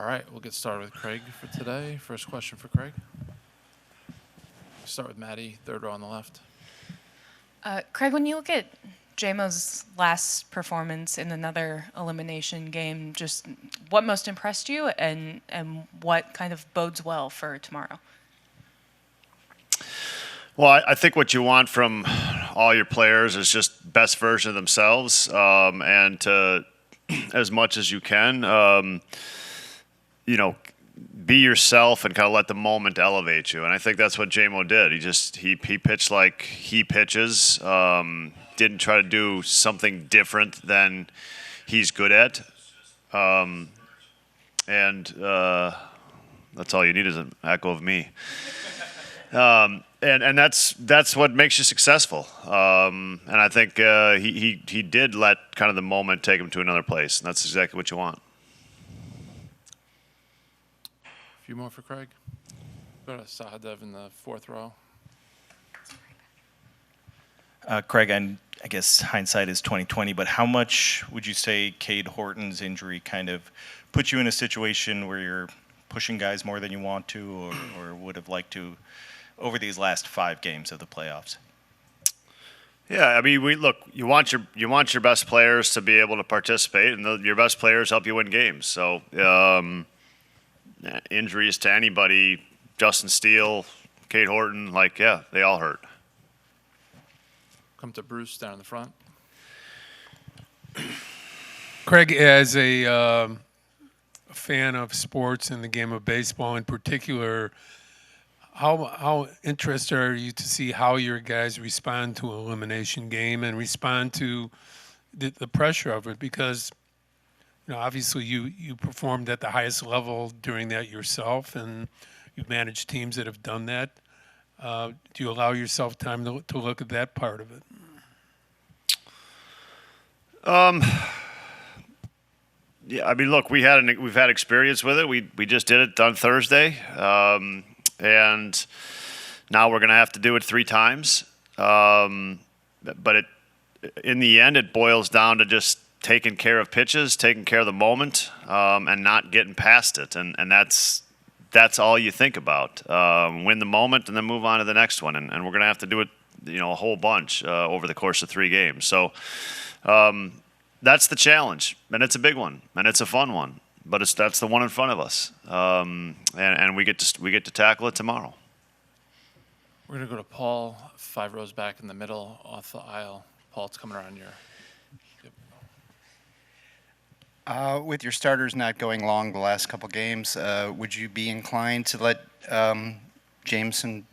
All right, we'll get started with Craig for today. First question for Craig. Start with Maddie, third row on the left. Craig, when you look at JMO's last performance in another elimination game, just what most impressed you and what kind of bodes well for tomorrow? Well, I think what you want from all your players is just best version of themselves, and to, as much as you can, be yourself and kind of let the moment elevate you. And I think that's what JMO did. He pitched like he pitches, didn't try to do something different than he's good at. And that's all you need is an echo of me. And that's what makes you successful. And I think he did let kind of the moment take him to another place, and that's exactly what you want. A few more for Craig. Go to Sahadev in the fourth row. Craig, I guess hindsight is 20/20, but how much would you say Cade Horton's injury kind of put you in a situation where you're pushing guys more than you want to, or would have liked to, over these last 5 games of the playoffs? Yeah, I mean, you want your best players to be able to participate, and your best players help you win games. So injuries to anybody, Justin Steele, Cade Horton, they all hurt. Come to Bruce down in the front. Craig, as a fan of sports and the game of baseball in particular, how interested are you to see how your guys respond to an elimination game and respond to the pressure of it? Because obviously you performed at the highest level during that yourself, and you've managed teams that have done that. Do you allow yourself time to look at that part of it? Yeah, I mean, look, we've had experience with it. We just did it on Thursday, and now we're going to have to do it 3 times. But in the end, it boils down to just taking care of pitches, taking care of the moment, and not getting past it. And that's all you think about. Win the moment and then move on to the next one. And we're going to have to do it, a whole bunch over the course of 3 games. So that's the challenge, and it's a big one, and it's a fun one. But that's the one in front of us, and we get to tackle it tomorrow. We're going to go to Paul, 5 rows back in the middle, off the aisle. Paul, it's coming around your. With your starters not going long the last couple games, would you be inclined to let Jameson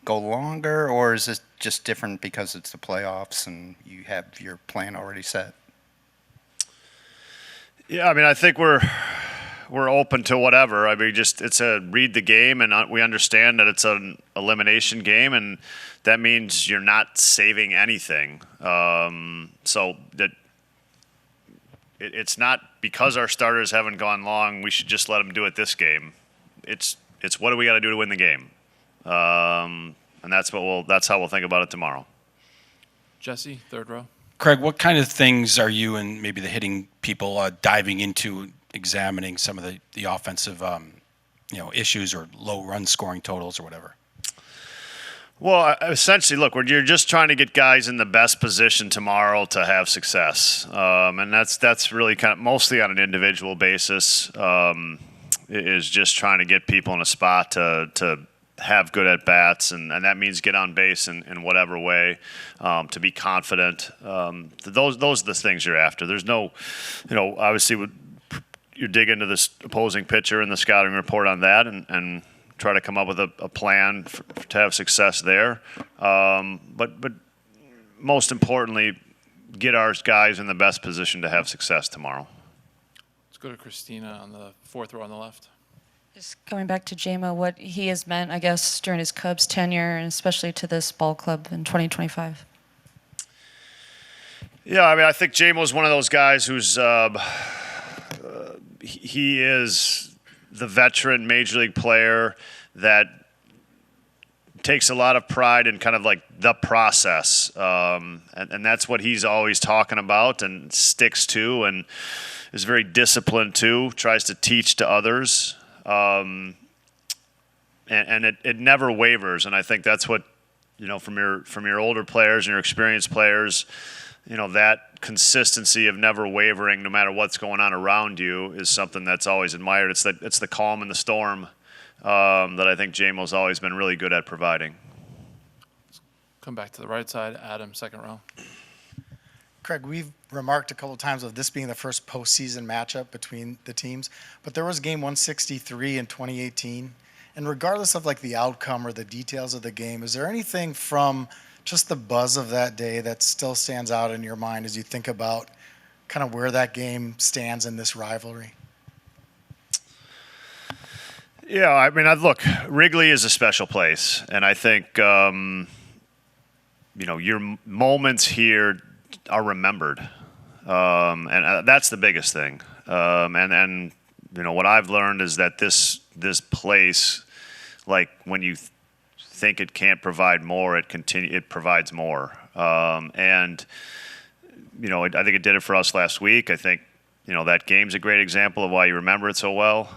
go longer, or is it just different because it's the playoffs and you have your plan already set? Yeah, I mean, I think we're open to whatever. I mean, it's a read the game, and we understand that it's an elimination game, and that means you're not saving anything. So that it's not because our starters haven't gone long, we should just let them do it this game. It's what do we got to do to win the game, and that's how we'll think about it tomorrow. Jesse, third row. Craig, what kind of things are you and maybe the hitting people diving into, examining some of the offensive issues or low run scoring totals or whatever? Well, essentially, look, you're just trying to get guys in the best position tomorrow to have success, and that's really kind of mostly on an individual basis. Is just trying to get people in a spot to have good at bats, and that means get on base in whatever way, to be confident. Those are the things you're after. There's no, obviously you dig into this opposing pitcher and the scouting report on that, and try to come up with a plan to have success there. But most importantly, get our guys in the best position to have success tomorrow. Let's go to Christina on the fourth row on the left. Just going back to JMO, what he has meant, I guess, during his Cubs tenure, and especially to this ball club in 2025. Yeah, I mean, I think JMO's one of those guys who's he is the veteran major league player that takes a lot of pride in kind of like the process, and that's what he's always talking about and sticks to, and is very disciplined too. Tries to teach to others, and it never wavers. And I think that's what, from your older players and your experienced players, that consistency of never wavering, no matter what's going on around you, is something that's always admired. It's the calm in the storm. That I think JMO's always been really good at providing. Come back to the right side. Adam, second row. Craig, we've remarked a couple of times of this being the first postseason matchup between the teams, but there was game 163 in 2018. And regardless of like the outcome or the details of the game, is there anything from just the buzz of that day that still stands out in your mind as you think about kind of where that game stands in this rivalry? Yeah, I mean, look, Wrigley is a special place, and I think your moments here are remembered, and that's the biggest thing. And what I've learned is that this place, like when you think it can't provide more, it provides more. And I think it did it for us last week. I think that game's a great example of why you remember it so well.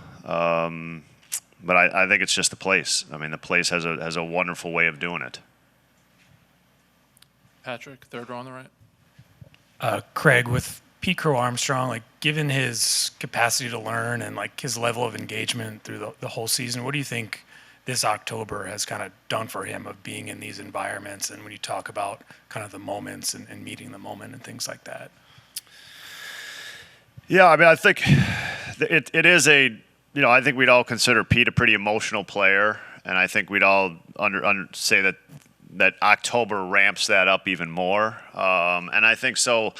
But I think it's just the place. I mean, the place has a wonderful way of doing it. Patrick, third row on the right. Craig, with Pete Crow Armstrong, like given his capacity to learn and like his level of engagement through the whole season, what do you think this October has kind of done for him of being in these environments? And when you talk about kind of the moments and meeting the moment and things like that. Yeah, I mean, I think it is I think we'd all consider Pete a pretty emotional player, and I think we'd all say that October ramps that up even more. And I think so.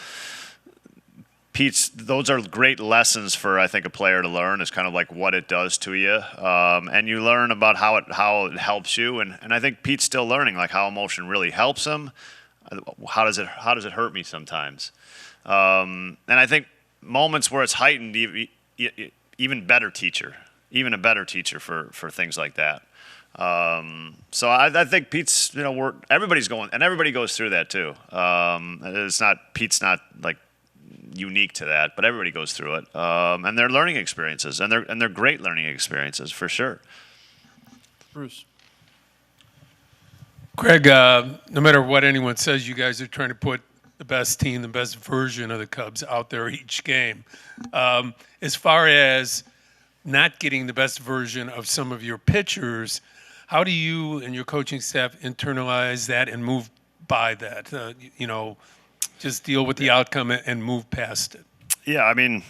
Those are great lessons for, I think, a player to learn, is kind of like what it does to you, and you learn about how it helps you. And I think Pete's still learning, like how emotion really helps him. How does it hurt me sometimes? And I think moments where it's heightened, even a better teacher for things like that. So I think Pete's, everybody goes through that too. Pete's not like unique to that, but everybody goes through it. And they're learning experiences, and they're great learning experiences for sure. Bruce. Craig, no matter what anyone says, you guys are trying to put the best team, the best version of the Cubs out there each game. As far as not getting the best version of some of your pitchers, how do you and your coaching staff internalize that and move by that? Just deal with the outcome and move past it. Yeah, I mean,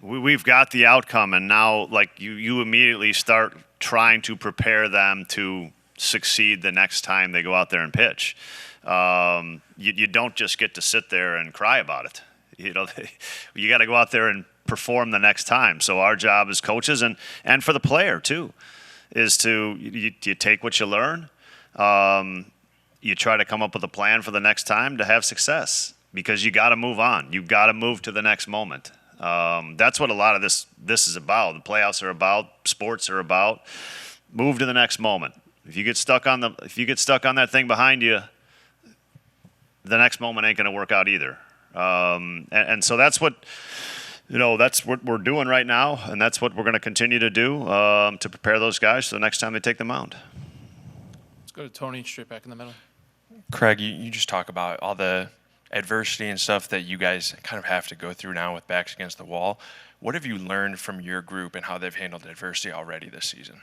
we've got the outcome, and now like you immediately start trying to prepare them to succeed the next time they go out there and pitch. You don't just get to sit there and cry about it. You got to go out there and perform the next time. So our job as coaches and for the player too, is you take what you learn. You try to come up with a plan for the next time to have success, because you got to move on. You got to move to the next moment. That's what a lot of this is about. The playoffs are about. Sports are about. Move to the next moment. If you get stuck on that thing behind you, the next moment ain't going to work out either. And so that's what we're doing right now, and that's what we're going to continue to do to prepare those guys for the next time they take the mound. Let's go to Tony, straight back in the middle. Craig, you just talk about all the adversity and stuff that you guys kind of have to go through now with backs against the wall. What have you learned from your group and how they've handled adversity already this season?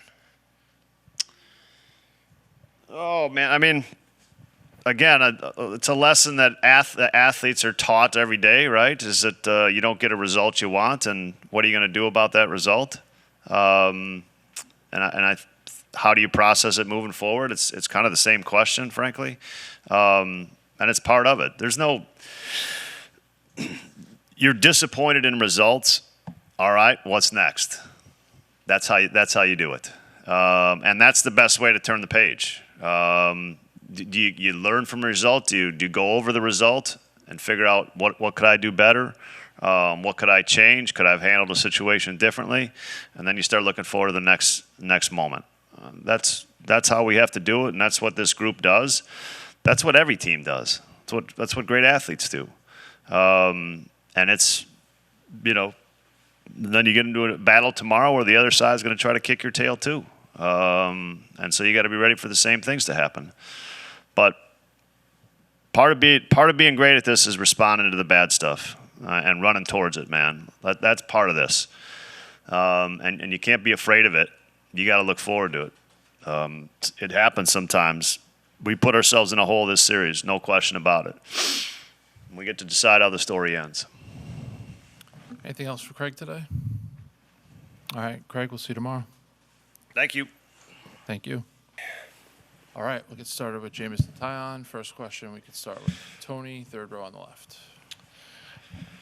Oh, man, I mean, again, it's a lesson that athletes are taught every day, right? Is that you don't get a result you want, and what are you going to do about that result? How do you process it moving forward? It's kind of the same question, frankly, and it's part of it. You're disappointed in results. All right, what's next? That's how you do it, and that's the best way to turn the page. Do you learn from the result? Do you go over the result and figure out what could I do better? What could I change? Could I have handled the situation differently? And then you start looking forward to the next moment. That's how we have to do it, and that's what this group does. That's what every team does. That's what great athletes do. And it's, then you get into a battle tomorrow where the other side is going to try to kick your tail too. And so you got to be ready for the same things to happen. But part of being great at this is responding to the bad stuff and running towards it, man. That's part of this. And you can't be afraid of it. You got to look forward to it. It happens sometimes. We put ourselves in a hole this series, no question about it. We get to decide how the story ends. Anything else for Craig today? All right, Craig, we'll see you tomorrow. Thank you. Thank you. All right, we'll get started with Jameson Taillon. First question, we could start with Tony, third row on the left.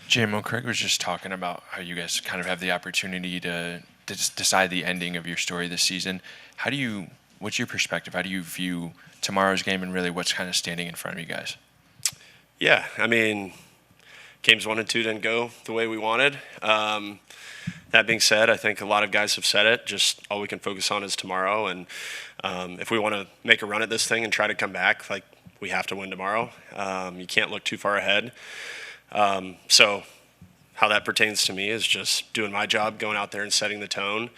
JMO, Craig was just talking about how you guys kind of have the opportunity to just decide the ending of your story this season. What's your perspective? How do you view tomorrow's game and really what's kind of standing in front of you guys? Yeah, I mean, games 1 and 2 didn't go the way we wanted. That being said, I think a lot of guys have said it. Just all we can focus on is tomorrow. And if we want to make a run at this thing and try to come back, like, we have to win tomorrow. You can't look too far ahead. So how that pertains to me is just doing my job, going out there and setting the tone,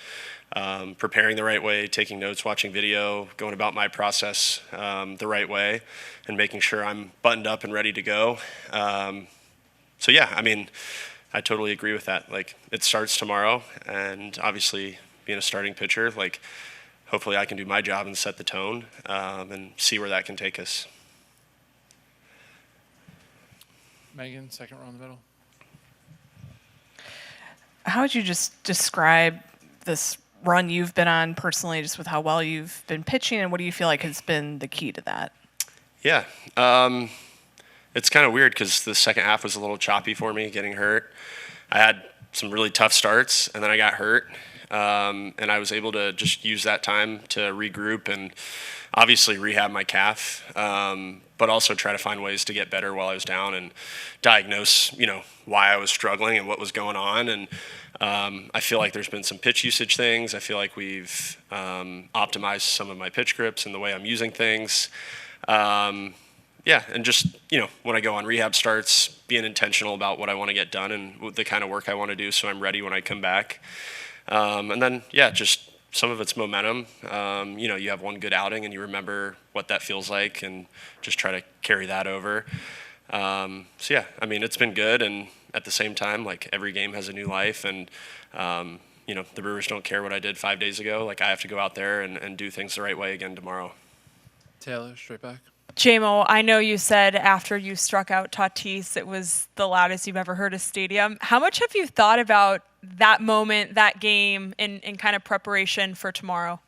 preparing the right way, taking notes, watching video, going about my process the right way, and making sure I'm buttoned up and ready to go. So yeah, I mean, I totally agree with that. Like, it starts tomorrow, and obviously being a starting pitcher, like, hopefully I can do my job and set the tone and see where that can take us. Megan, second row in the middle. How would you just describe this run you've been on personally, just with how well you've been pitching, and what do you feel like has been the key to that? Yeah, it's kind of weird because the second half was a little choppy for me, getting hurt. I had some really tough starts, and then I got hurt, and I was able to just use that time to regroup and obviously rehab my calf, but also try to find ways to get better while I was down and diagnose, why I was struggling and what was going on. And I feel like there's been some pitch usage things. I feel like we've optimized some of my pitch grips and the way I'm using things. Yeah, and just, when I go on rehab starts, being intentional about what I want to get done and the kind of work I want to do so I'm ready when I come back. And then, yeah, just some of it's momentum. You have one good outing and you remember what that feels like and just try to carry that over. So, yeah, I mean, it's been good. And at the same time, like, every game has a new life. And, the Brewers don't care what I did 5 days ago. Like, I have to go out there and do things the right way again tomorrow. Taylor, straight back. JMO, I know you said after you struck out Tatis, it was the loudest you've ever heard a stadium. How much have you thought about that moment, that game, in kind of preparation for tomorrow?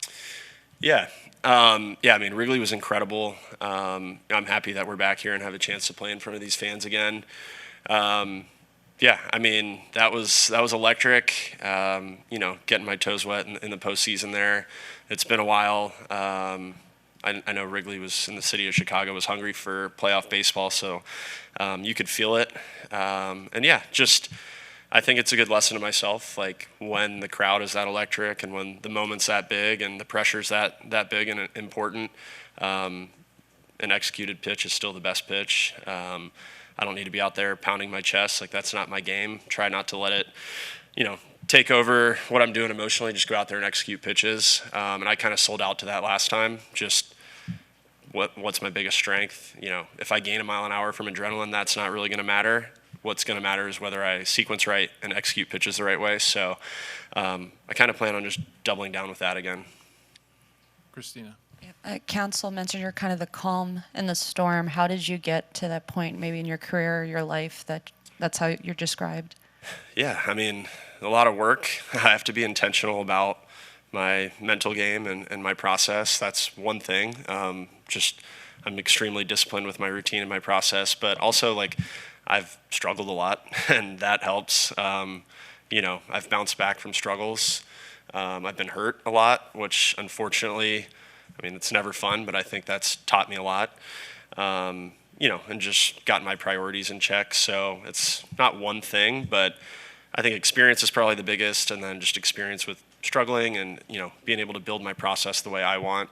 Yeah. I mean, Wrigley was incredible. I'm happy that we're back here and have a chance to play in front of these fans again. Yeah, I mean, that was electric. Getting my toes wet in the postseason there. It's been a while. I know Wrigley was in the city of Chicago, was hungry for playoff baseball, so you could feel it. And yeah, just I think it's a good lesson to myself, like, when the crowd is that electric and when the moment's that big and the pressure's that big and important, an executed pitch is still the best pitch. I don't need to be out there pounding my chest. Like, that's not my game. Try not to let it, take over what I'm doing emotionally. Just go out there and execute pitches. And I kind of sold out to that last time. Just what's my biggest strength? If I gain a mile an hour from adrenaline, that's not really going to matter. What's going to matter is whether I sequence right and execute pitches the right way. So I kind of plan on just doubling down with that again. Christina. Counsell mentioned you're kind of the calm in the storm. How did you get to that point, maybe in your career or your life, that's how you're described? Yeah, I mean, a lot of work. I have to be intentional about my mental game and my process. That's one thing. I'm extremely disciplined with my routine and my process, but also, like, I've struggled a lot, and that helps. I've bounced back from struggles. I've been hurt a lot, which unfortunately, I mean, it's never fun, but I think that's taught me a lot. And just gotten my priorities in check. So it's not one thing, but I think experience is probably the biggest, and then just experience with struggling, and being able to build my process the way I want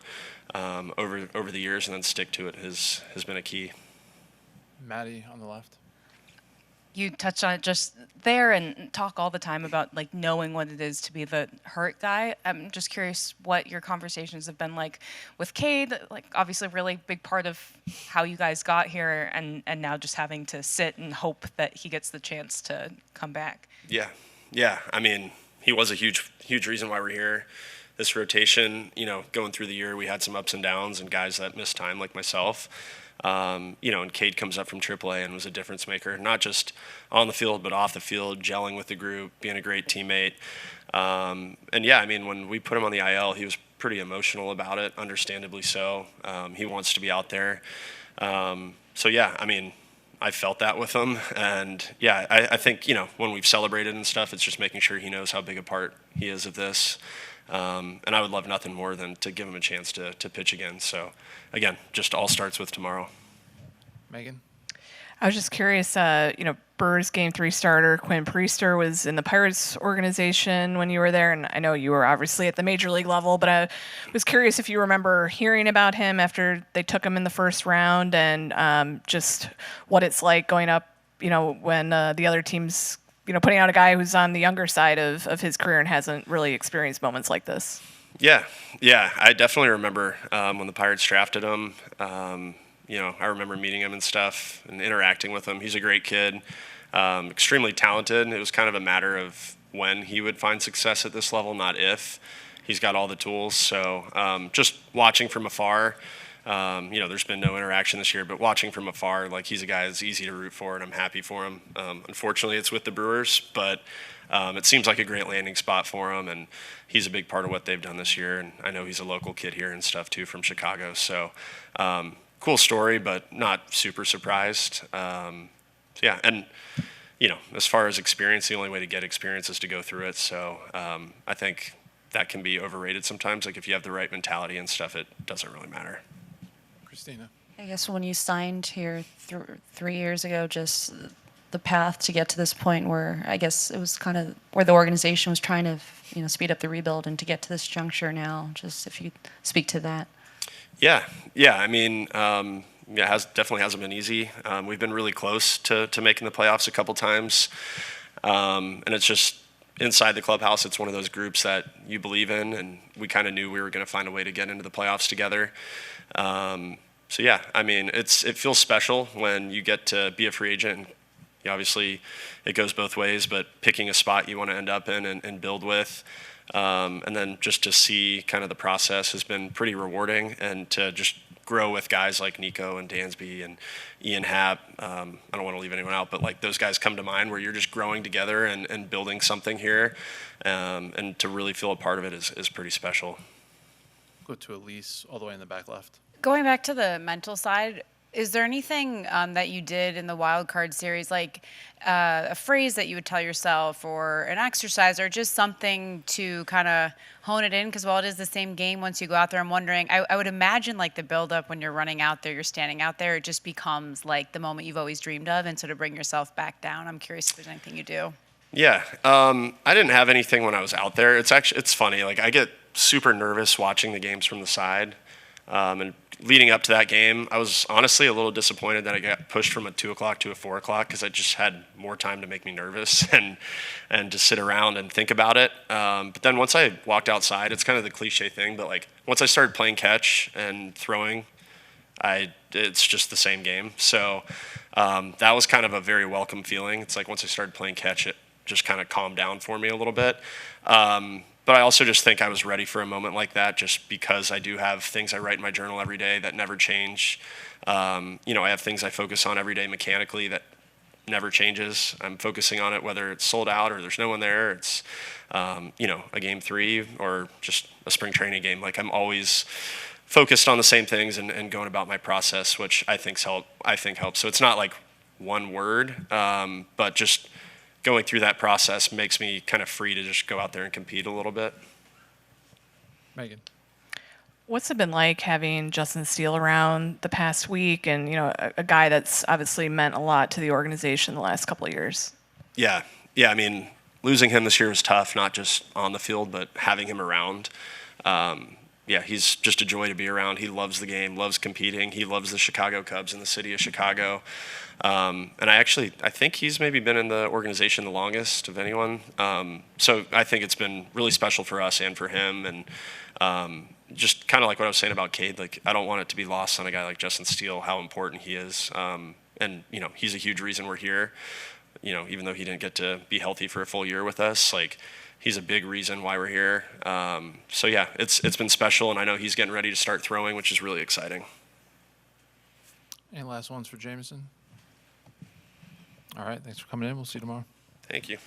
over the years and then stick to it has been a key. Maddie on the left. You touched on it just there and talk all the time about like knowing what it is to be the hurt guy. I'm just curious what your conversations have been like with Cade, like obviously a really big part of how you guys got here, and now just having to sit and hope that he gets the chance to come back. Yeah. I mean, he was a huge reason why we're here. This rotation, going through the year, we had some ups and downs and guys that missed time like myself. And Cade comes up from AAA and was a difference maker, not just on the field, but off the field, gelling with the group, being a great teammate. And yeah, I mean, when we put him on the IL, he was pretty emotional about it, understandably so. He wants to be out there. So yeah, I mean, I felt that with him. And yeah, I think, when we've celebrated and stuff, it's just making sure he knows how big a part he is of this. And I would love nothing more than to give him a chance to pitch again. So, again, just all starts with tomorrow. Megan? I was just curious, Brewers Game 3 starter Quinn Priester was in the Pirates organization when you were there, and I know you were obviously at the major league level, but I was curious if you remember hearing about him after they took him in the first round, and just what it's like going up, when the other team's putting out a guy who's on the younger side of his career and hasn't really experienced moments like this. Yeah, I definitely remember when the Pirates drafted him. I remember meeting him and stuff and interacting with him. He's a great kid, extremely talented. It was kind of a matter of when he would find success at this level, not if. He's got all the tools. So just watching from afar, there's been no interaction this year, but watching from afar, like he's a guy that's easy to root for, and I'm happy for him. Unfortunately, it's with the Brewers, but it seems like a great landing spot for him, and he's a big part of what they've done this year. And I know he's a local kid here and stuff too from Chicago. So cool story, but not super surprised. Yeah, and as far as experience, the only way to get experience is to go through it. So I think that can be overrated sometimes. Like if you have the right mentality and stuff, it doesn't really matter. Christina? I guess when you signed here 3 years ago, just the path to get to this point where I guess it was kind of where the organization was trying to, speed up the rebuild, and to get to this juncture now, just if you speak to that. Yeah. I mean, definitely hasn't been easy. We've been really close to making the playoffs a couple times. And it's just inside the clubhouse, it's one of those groups that you believe in, and we kind of knew we were going to find a way to get into the playoffs together. So yeah, I mean, it feels special when you get to be a free agent. And obviously, it goes both ways, but picking a spot you want to end up in and build with. And then just to see kind of the process has been pretty rewarding, and to just grow with guys like Nico and Dansby and Ian Happ. I don't want to leave anyone out, but like those guys come to mind where you're just growing together and building something here. And to really feel a part of it is pretty special. Go to Elise all the way in the back left. Going back to the mental side, is there anything that you did in the wild card series, like a phrase that you would tell yourself, or an exercise, or just something to kind of hone it in? Because while it is the same game, once you go out there, I'm wondering, I would imagine like the buildup when you're running out there, you're standing out there, it just becomes like the moment you've always dreamed of, and sort of bring yourself back down. I'm curious if there's anything you do. Yeah, I didn't have anything when I was out there. It's funny. Like I get super nervous watching the games from the side, and leading up to that game, I was honestly a little disappointed that I got pushed from a 2 o'clock to a 4 o'clock, because I just had more time to make me nervous and to sit around and think about it. But then once I walked outside, it's kind of the cliche thing, but like once I started playing catch and throwing, it's just the same game. So that was kind of a very welcome feeling. It's like once I started playing catch, it just kind of calmed down for me a little bit. But I also just think I was ready for a moment like that, just because I do have things I write in my journal every day that never change. I have things I focus on every day mechanically that never changes. I'm focusing on it whether it's sold out or there's no one there. It's, a game 3 or just a spring training game. Like I'm always focused on the same things and going about my process, which I think helps. So it's not like one word, but just going through that process makes me kind of free to just go out there and compete a little bit. Megan? What's it been like having Justin Steele around the past week, and a guy that's obviously meant a lot to the organization the last couple of years? Yeah. I mean, losing him this year was tough, not just on the field, but having him around. Yeah, he's just a joy to be around. He loves the game, loves competing. He loves the Chicago Cubs and the city of Chicago. And I think he's maybe been in the organization the longest of anyone. So I think it's been really special for us and for him. And just kind of like what I was saying about Cade, like I don't want it to be lost on a guy like Justin Steele, how important he is. And, you know, he's a huge reason we're here. You know, even though he didn't get to be healthy for a full year with us, like he's a big reason why we're here. So yeah, it's been special, and I know he's getting ready to start throwing, which is really exciting. Any last ones for Jameson? All right, thanks for coming in. We'll see you tomorrow. Thank you.